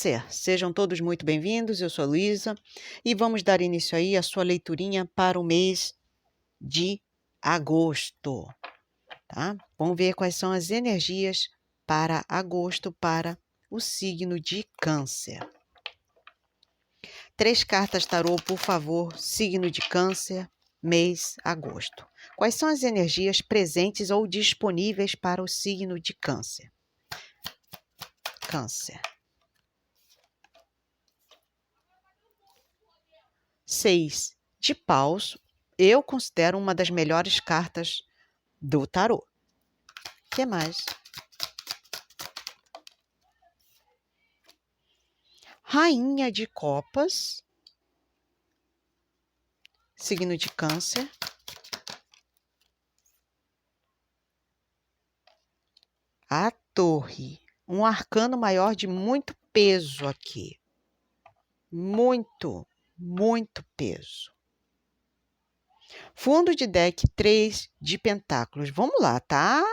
Câncer, sejam todos muito bem-vindos, eu sou a Luísa e vamos dar início aí à sua leiturinha para o mês de agosto, tá? Vamos ver quais são as energias para agosto para o signo de Câncer. 3 cartas tarô, por favor, signo de Câncer, mês agosto. Quais são as energias presentes ou disponíveis para o signo de Câncer? Câncer. 6 de paus, eu considero uma das melhores cartas do tarô. O que mais? Rainha de copas, signo de Câncer. A torre, um arcano maior de muito peso aqui. Muito peso. Fundo de deck, 3 de pentáculos. Vamos lá, tá?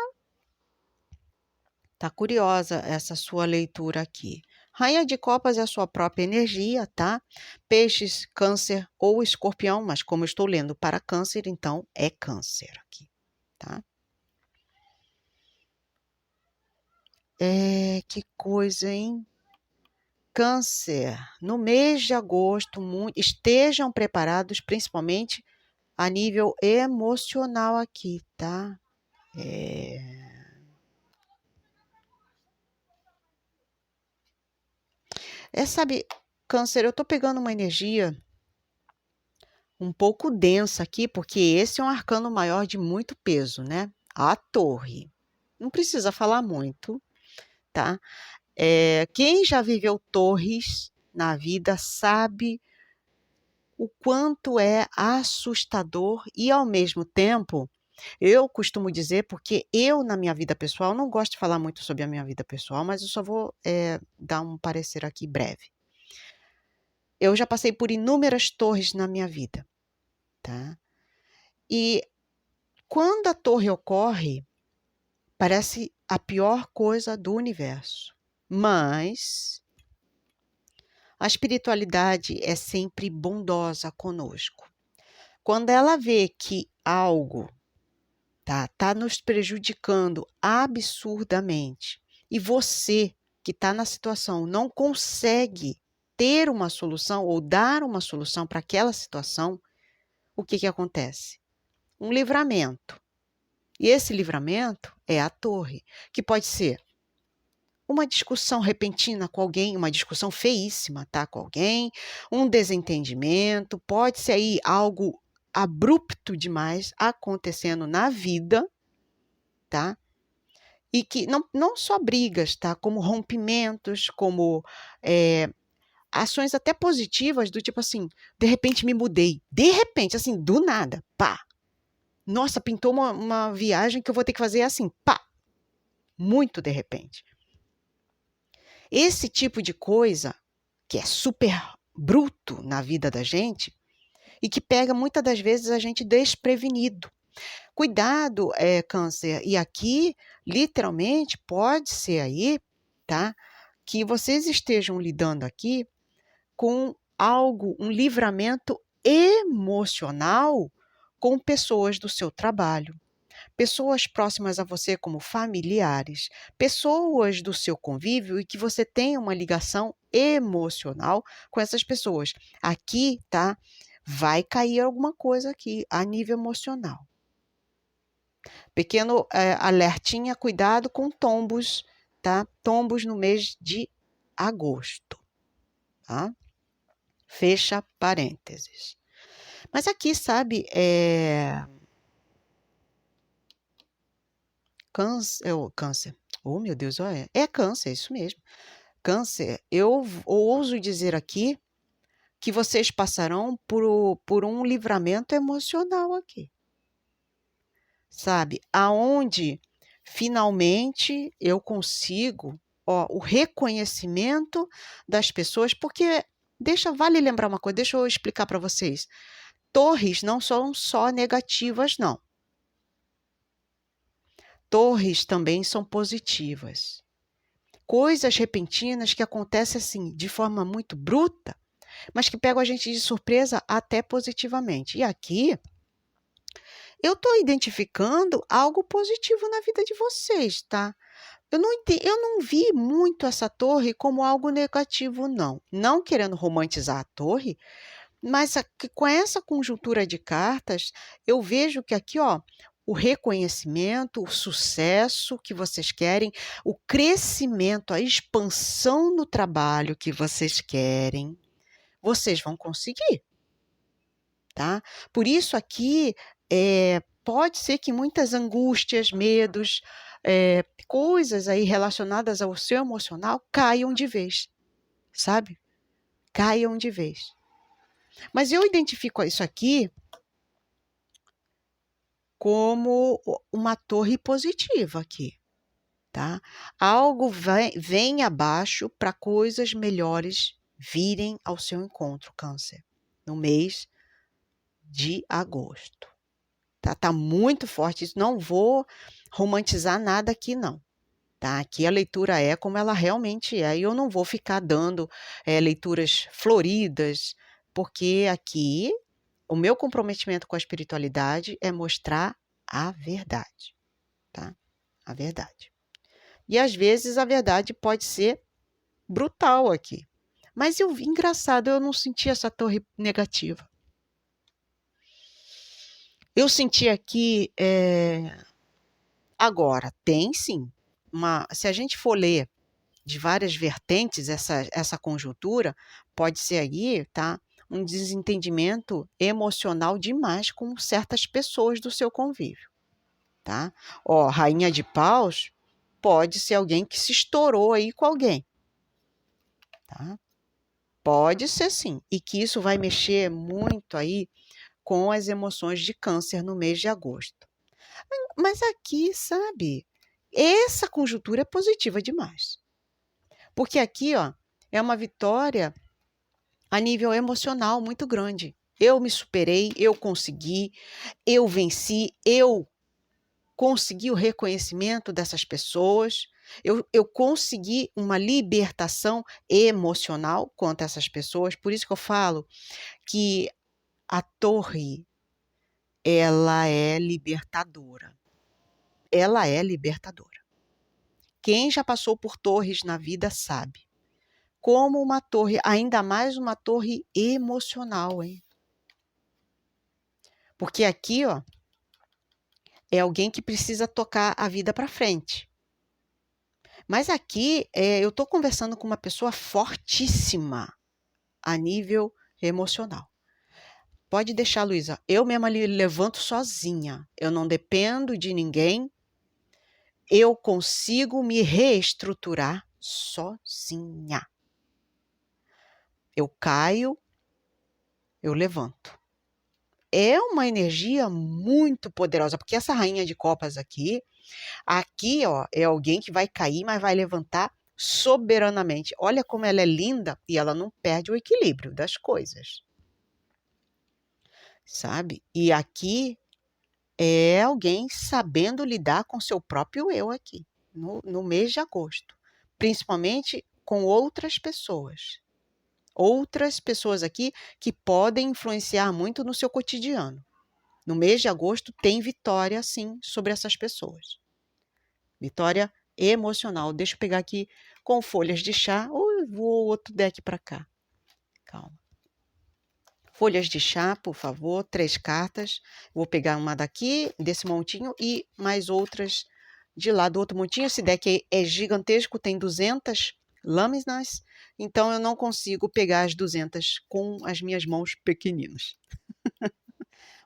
Tá curiosa essa sua leitura aqui. Rainha de copas é a sua própria energia, tá? Peixes, Câncer ou Escorpião, mas como eu estou lendo para Câncer, então é Câncer aqui, tá? Que coisa, hein? Câncer, no mês de agosto, estejam preparados, principalmente a nível emocional aqui, tá? Sabe, Câncer, eu tô pegando uma energia um pouco densa aqui, porque esse é um arcano maior de muito peso, né? A torre. Não precisa falar muito, tá? Quem já viveu torres na vida sabe o quanto é assustador e, ao mesmo tempo, eu costumo dizer, porque eu, na minha vida pessoal, não gosto de falar muito sobre a minha vida pessoal, mas eu só vou dar um parecer aqui breve. Eu já passei por inúmeras torres na minha vida, tá? E quando a torre ocorre, parece a pior coisa do universo. Mas a espiritualidade é sempre bondosa conosco. Quando ela vê que algo tá nos prejudicando absurdamente e você que está na situação não consegue ter uma solução ou dar uma solução para aquela situação, o que acontece? Um livramento. E esse livramento é a torre, que pode ser uma discussão repentina com alguém, uma discussão feíssima, tá? Com alguém, um desentendimento, pode ser aí algo abrupto demais acontecendo na vida, tá? E que não só brigas, tá? Como rompimentos, como ações até positivas, do tipo assim, de repente me mudei. De repente, assim, do nada, pá. Nossa, pintou uma viagem que eu vou ter que fazer assim, pá. Muito de repente. Esse tipo de coisa, que é super bruto na vida da gente, e que pega muitas das vezes a gente desprevenido. Cuidado, Câncer, e aqui, literalmente, pode ser aí, tá? Que vocês estejam lidando aqui com algo, um livramento emocional com pessoas do seu trabalho, pessoas próximas a você como familiares, pessoas do seu convívio e que você tenha uma ligação emocional com essas pessoas. Aqui, tá? Vai cair alguma coisa aqui a nível emocional. Pequeno alertinha, cuidado com tombos, tá? Tombos no mês de agosto, tá? Fecha parênteses. Mas aqui, sabe, câncer. Oh, meu Deus, é câncer, isso mesmo. Câncer, eu ouso dizer aqui que vocês passarão por um livramento emocional aqui. Sabe, aonde finalmente eu consigo o reconhecimento das pessoas, porque vale lembrar uma coisa, deixa eu explicar para vocês. Torres não são só negativas, não. Torres também são positivas. coisas repentinas que acontecem assim, de forma muito bruta, mas que pegam a gente de surpresa até positivamente. E aqui eu estou identificando algo positivo na vida de vocês, tá? Eu não vi muito essa torre como algo negativo, não. Não querendo romantizar a torre, mas com essa conjuntura de cartas, eu vejo que aqui, ó, o reconhecimento, o sucesso que vocês querem, o crescimento, a expansão no trabalho que vocês querem, vocês vão conseguir, tá? Por isso aqui, pode ser que muitas angústias, medos, coisas aí relacionadas ao seu emocional caiam de vez, sabe? Caiam de vez. Mas eu identifico isso aqui como uma torre positiva aqui, tá? Algo vem abaixo para coisas melhores virem ao seu encontro, Câncer, no mês de agosto. Tá muito forte isso. Não vou romantizar nada aqui, não. Tá? Aqui a leitura é como ela realmente é. E eu não vou ficar dando leituras floridas, porque aqui o meu comprometimento com a espiritualidade é mostrar a verdade, tá? A verdade. E às vezes a verdade pode ser brutal aqui. Mas engraçado, eu não senti essa torre negativa. Eu senti aqui, agora, tem sim, se a gente for ler de várias vertentes essa conjuntura, pode ser aí, tá? Um desentendimento emocional demais com certas pessoas do seu convívio, tá? Ó, Rainha de Paus pode ser alguém que se estourou aí com alguém, tá? Pode ser sim, e que isso vai mexer muito aí com as emoções de Câncer no mês de agosto. Mas aqui, sabe, essa conjuntura é positiva demais. Porque aqui, ó, é uma vitória a nível emocional muito grande. Eu me superei, eu consegui, eu venci, eu consegui o reconhecimento dessas pessoas, eu consegui uma libertação emocional quanto a essas pessoas. Por isso que eu falo que a torre, ela é libertadora. Ela é libertadora. Quem já passou por torres na vida sabe. Como uma torre, ainda mais uma torre emocional, hein? Porque aqui, ó, é alguém que precisa tocar a vida para frente. Mas aqui, eu estou conversando com uma pessoa fortíssima a nível emocional. Pode deixar, Luísa, eu mesma levanto sozinha. Eu não dependo de ninguém. Eu consigo me reestruturar sozinha. Eu caio, eu levanto. É uma energia muito poderosa, porque essa rainha de copas aqui, ó, é alguém que vai cair, mas vai levantar soberanamente. Olha como ela é linda e ela não perde o equilíbrio das coisas, sabe? E aqui é alguém sabendo lidar com seu próprio eu aqui, no mês de agosto, principalmente com outras pessoas. Outras pessoas aqui que podem influenciar muito no seu cotidiano. No mês de agosto tem vitória, sim, sobre essas pessoas. Vitória emocional. Deixa eu pegar aqui com folhas de chá. Ou vou outro deck para cá. Calma. Folhas de chá, por favor, 3 cartas. Vou pegar uma daqui, desse montinho, e mais outras de lá do outro montinho. Esse deck é gigantesco, tem 200 lâminas, então eu não consigo pegar as 200 com as minhas mãos pequeninas.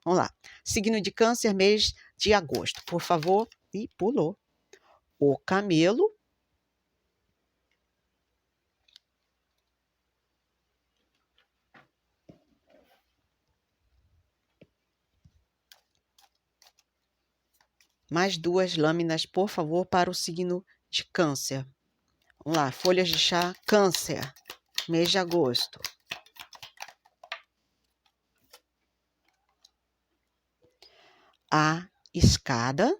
Vamos lá. Signo de Câncer, mês de agosto. Por favor. E pulou. O camelo. Mais 2 lâminas, por favor, para o signo de Câncer. Vamos lá. Folhas de chá, Câncer. Mês de agosto. A escada. O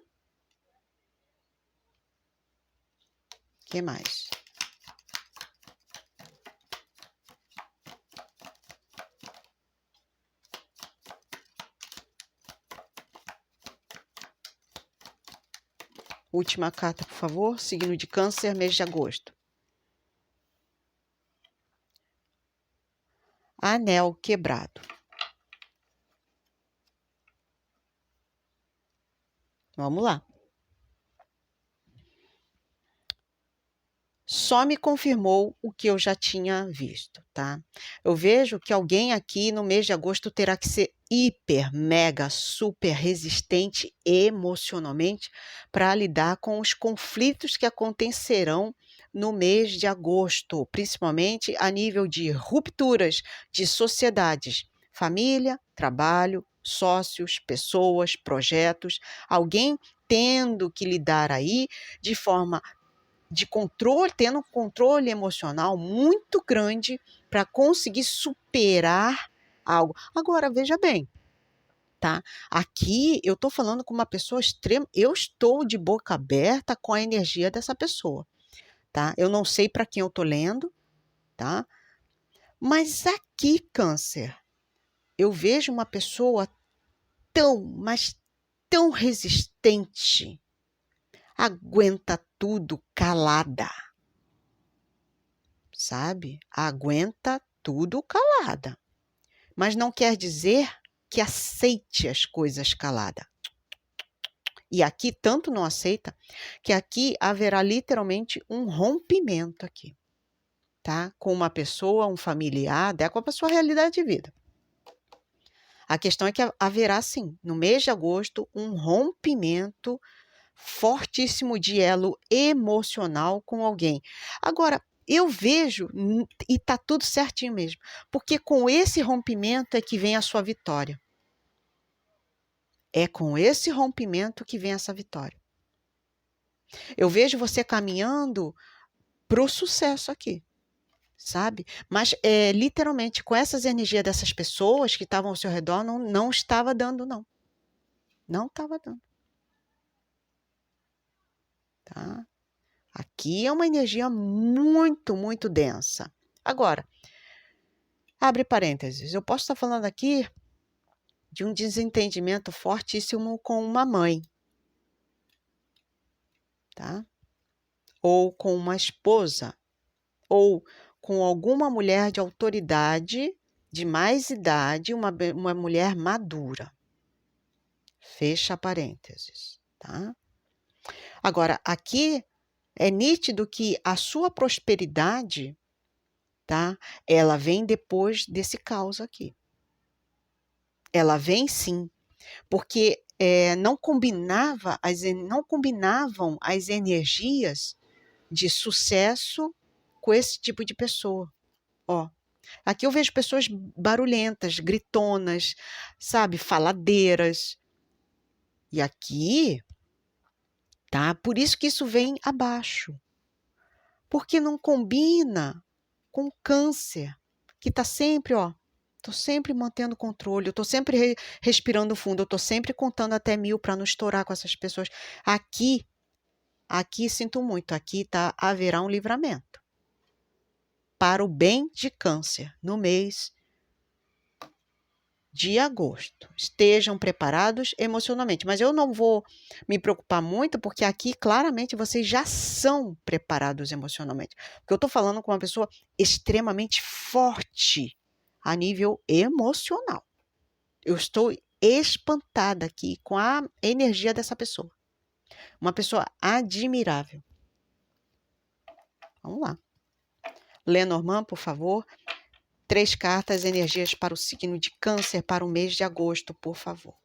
que mais? Última carta, por favor. Signo de Câncer, mês de agosto. Anel quebrado. Vamos lá. Só me confirmou o que eu já tinha visto, tá? Eu vejo que alguém aqui no mês de agosto terá que ser hiper, mega, super resistente emocionalmente para lidar com os conflitos que acontecerão no mês de agosto, principalmente a nível de rupturas de sociedades, família, trabalho, sócios, pessoas, projetos, alguém tendo que lidar aí de forma de controle, tendo um controle emocional muito grande para conseguir superar algo. Agora, veja bem, tá? Aqui eu estou falando com uma pessoa extrema, eu estou de boca aberta com a energia dessa pessoa, tá? Eu não sei para quem eu estou lendo, tá? Mas aqui, Câncer, eu vejo uma pessoa tão, mas tão resistente, aguenta tudo calada. Sabe? Aguenta tudo calada. Mas não quer dizer que aceite as coisas calada. E aqui tanto não aceita, que aqui haverá literalmente um rompimento aqui, tá? Com uma pessoa, um familiar, com a sua realidade de vida. A questão é que haverá, sim, no mês de agosto, um rompimento fortíssimo de elo emocional com alguém. Agora, eu vejo, e tá tudo certinho mesmo, porque com esse rompimento é que vem a sua vitória. É com esse rompimento que vem essa vitória. Eu vejo você caminhando para o sucesso aqui, sabe? Mas, literalmente, com essas energias dessas pessoas que estavam ao seu redor, não estava dando, não. Não estava dando. Tá? Aqui é uma energia muito, muito densa. Agora, abre parênteses, eu posso estar falando aqui de um desentendimento fortíssimo com uma mãe, tá? Ou com uma esposa, ou com alguma mulher de autoridade, de mais idade, uma mulher madura. Fecha parênteses, tá? Agora, aqui é nítido que a sua prosperidade, tá? Ela vem depois desse caos aqui. Ela vem sim, porque não combinavam as energias de sucesso com esse tipo de pessoa. Ó, aqui eu vejo pessoas barulhentas, gritonas, sabe, faladeiras. E aqui, tá? Por isso que isso vem abaixo. Porque não combina com o Câncer, que está sempre, ó, estou sempre mantendo controle, eu estou sempre respirando fundo, eu estou sempre contando até 1000 para não estourar com essas pessoas. Aqui sinto muito, aqui haverá um livramento para o bem de Câncer no mês de agosto. Estejam preparados emocionalmente, mas eu não vou me preocupar muito, porque aqui claramente vocês já são preparados emocionalmente. Porque eu estou falando com uma pessoa extremamente forte a nível emocional. Eu estou espantada aqui com a energia dessa pessoa. Uma pessoa admirável. Vamos lá. Lenormand, por favor. 3 cartas, energias para o signo de Câncer para o mês de agosto, por favor.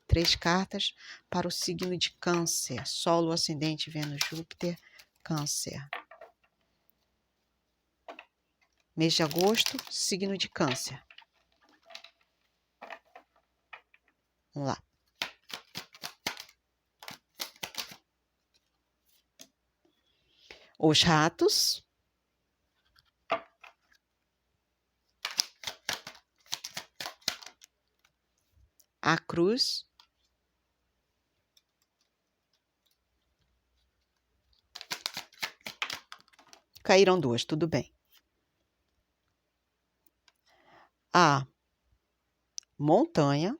3 cartas para o signo de Câncer. Solo, ascendente, Vênus, Júpiter, Câncer. Mês de agosto, signo de Câncer. Vamos lá. Os ratos. A cruz. Caíram 2, tudo bem. A montanha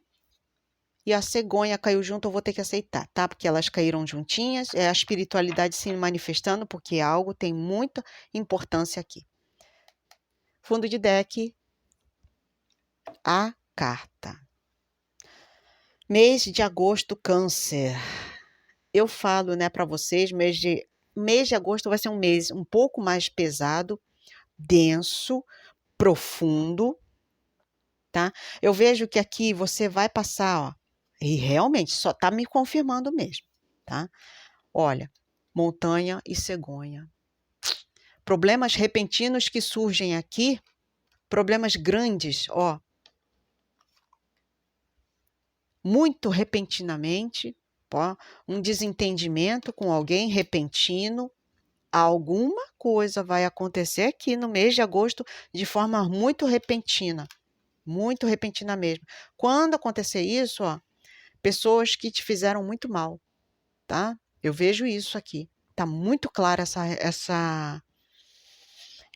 e a cegonha caiu junto, eu vou ter que aceitar, tá? Porque elas caíram juntinhas, é a espiritualidade se manifestando, porque algo tem muita importância aqui. Fundo de deck, a carta. Mês de agosto, Câncer. Eu falo, né, para vocês, mês de agosto vai ser um mês um pouco mais pesado, denso, profundo, tá? Eu vejo que aqui você vai passar, ó, e realmente só tá me confirmando mesmo, tá? Olha, montanha e cegonha. Problemas repentinos que surgem aqui, problemas grandes, ó, muito repentinamente, ó, um desentendimento com alguém repentino, alguma coisa vai acontecer aqui no mês de agosto de forma muito repentina mesmo. Quando acontecer isso, ó, pessoas que te fizeram muito mal, tá? Eu vejo isso aqui. Tá muito clara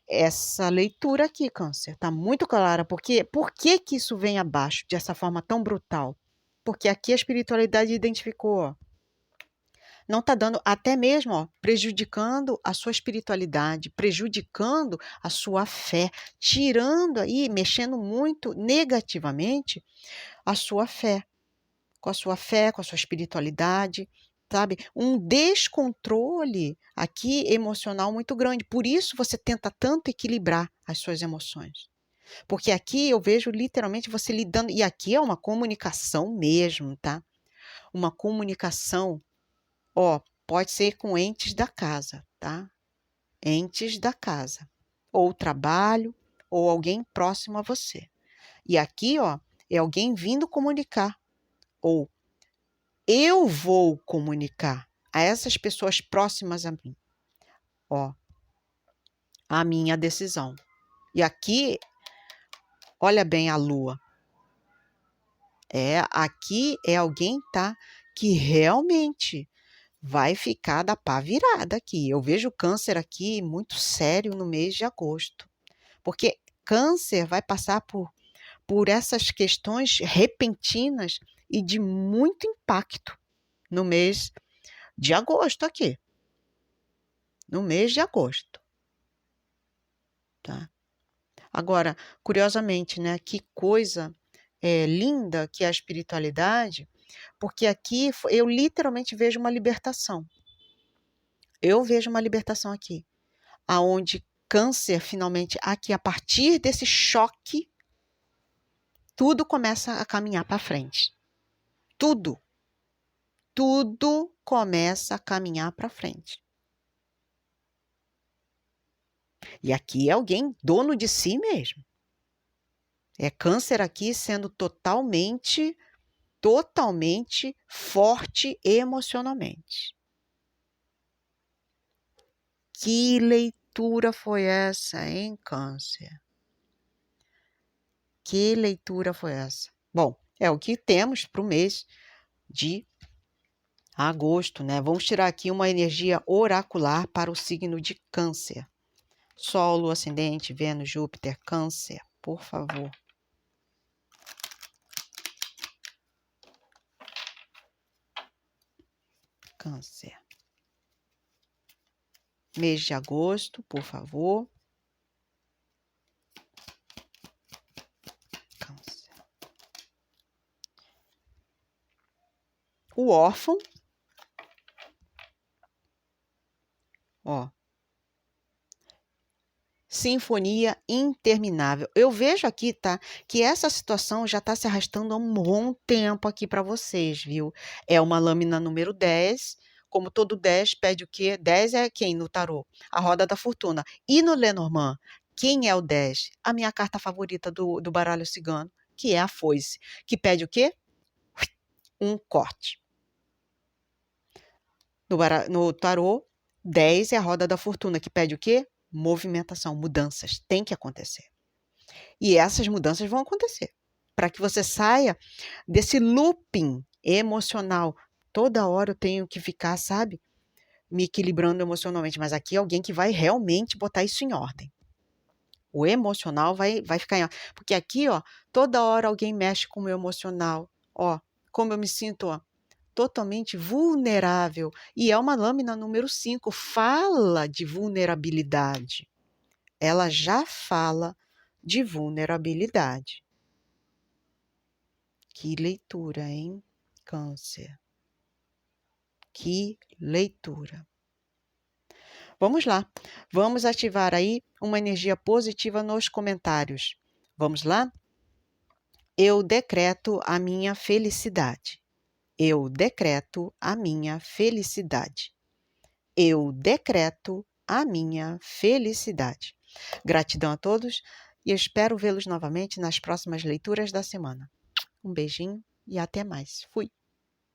essa leitura aqui, Câncer. Tá muito clara. Porque por que que isso vem abaixo dessa forma tão brutal? Porque aqui a espiritualidade identificou, ó, não está dando, até mesmo, ó, prejudicando a sua espiritualidade, prejudicando a sua fé, tirando aí, mexendo muito negativamente a sua fé, com a sua espiritualidade, sabe? Um descontrole aqui emocional muito grande. Por isso você tenta tanto equilibrar as suas emoções. Porque aqui eu vejo literalmente você lidando, e aqui é uma comunicação mesmo, tá? Uma comunicação. Ó, pode ser com entes da casa, tá? Entes da casa. Ou trabalho, ou alguém próximo a você. E aqui, ó, é alguém vindo comunicar. Ou eu vou comunicar a essas pessoas próximas a mim. Ó, a minha decisão. E aqui, olha bem a lua. Aqui é alguém, tá? Que realmente vai ficar da pá virada aqui. Eu vejo câncer aqui muito sério no mês de agosto. Porque câncer vai passar por essas questões repentinas e de muito impacto no mês de agosto aqui. No mês de agosto. Tá? Agora, curiosamente, né? Que coisa linda que é a espiritualidade, porque aqui eu literalmente vejo uma libertação. Eu vejo uma libertação aqui, aonde câncer, finalmente, aqui, a partir desse choque, tudo começa a caminhar para frente. Tudo. Tudo começa a caminhar para frente. E aqui é alguém dono de si mesmo. É câncer aqui sendo totalmente forte emocionalmente. Que leitura foi essa, hein, câncer? Que leitura foi essa? Bom, é o que temos para o mês de agosto, né? Vamos tirar aqui uma energia oracular para o signo de câncer. Sol, Lua, Ascendente, Vênus, Júpiter, Câncer, por favor. Câncer. Mês de agosto, por favor. Câncer. O órfão. Ó. Sinfonia interminável. Eu vejo aqui, tá, que essa situação já está se arrastando há um bom tempo aqui para vocês, viu? É uma lâmina número 10. Como todo 10 pede o quê? 10 é quem no tarô? A roda da fortuna. E no Lenormand, quem é o 10? A minha carta favorita do baralho cigano, que é a foice, que pede o quê? Um corte. No tarô, 10 é a roda da fortuna, que pede o quê? Movimentação, mudanças, tem que acontecer. E essas mudanças vão acontecer, para que você saia desse looping emocional. Toda hora eu tenho que ficar, sabe, me equilibrando emocionalmente, mas aqui é alguém que vai realmente botar isso em ordem. O emocional vai ficar em ordem, porque aqui, ó, toda hora alguém mexe com o meu emocional. Ó, como eu me sinto totalmente vulnerável. E é uma lâmina número 5, fala de vulnerabilidade. Ela já fala de vulnerabilidade. Que leitura, hein, Câncer? Que leitura. Vamos lá. Vamos ativar aí uma energia positiva nos comentários. Vamos lá? Eu decreto a minha felicidade. Eu decreto a minha felicidade. Eu decreto a minha felicidade. Gratidão a todos e espero vê-los novamente nas próximas leituras da semana. Um beijinho e até mais. Fui!